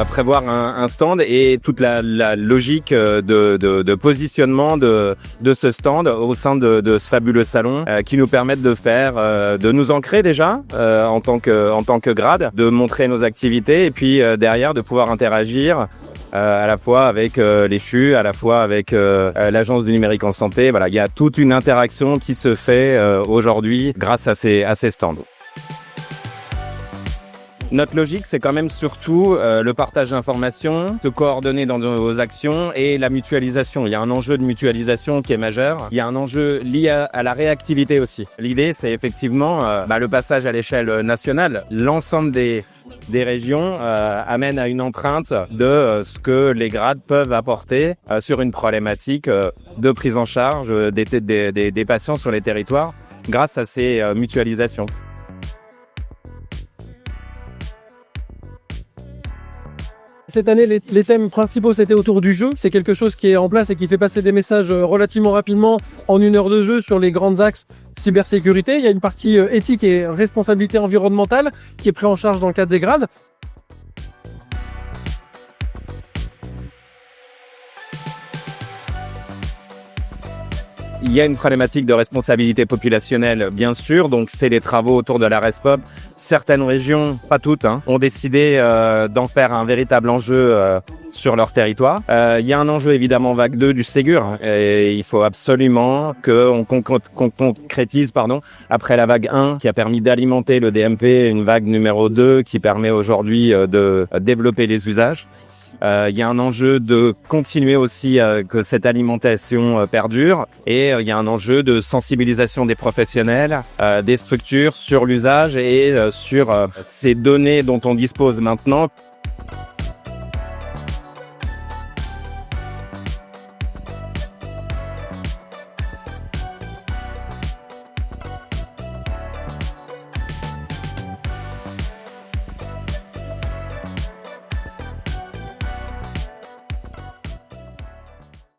prévoir un stand et toute la logique de positionnement de ce stand au sein de ce fabuleux salon qui nous permettent de nous ancrer déjà en tant que grade, de montrer nos activités et puis derrière de pouvoir interagir à la fois avec les CHU, à la fois avec l'Agence du numérique en santé. Voilà, il y a toute une interaction qui se fait aujourd'hui grâce à ces stands. Notre logique, c'est quand même surtout le partage d'informations, se coordonner dans nos actions et la mutualisation. Il y a un enjeu de mutualisation qui est majeur. Il y a un enjeu lié à la réactivité aussi. L'idée, c'est effectivement le passage à l'échelle nationale. L'ensemble des régions amène à une empreinte de ce que les grades peuvent apporter sur une problématique de prise en charge des patients sur les territoires grâce à ces mutualisations. Cette année, les thèmes principaux, c'était autour du jeu. C'est quelque chose qui est en place et qui fait passer des messages relativement rapidement en 1 heure de jeu sur les grands axes cybersécurité. Il y a une partie éthique et responsabilité environnementale qui est prise en charge dans le cadre des grades. Il y a une problématique de responsabilité populationnelle, bien sûr, donc c'est les travaux autour de la RESPOP. Certaines régions, pas toutes, ont décidé d'en faire un véritable enjeu sur leur territoire. Il y a un enjeu évidemment vague 2 du Ségur et il faut absolument qu'on concrétise après la vague 1 qui a permis d'alimenter le DMP, une vague numéro 2 qui permet aujourd'hui de développer les usages. Il y a un enjeu de continuer aussi que cette alimentation perdure et il y a un enjeu de sensibilisation des professionnels, des structures sur l'usage et sur ces données dont on dispose maintenant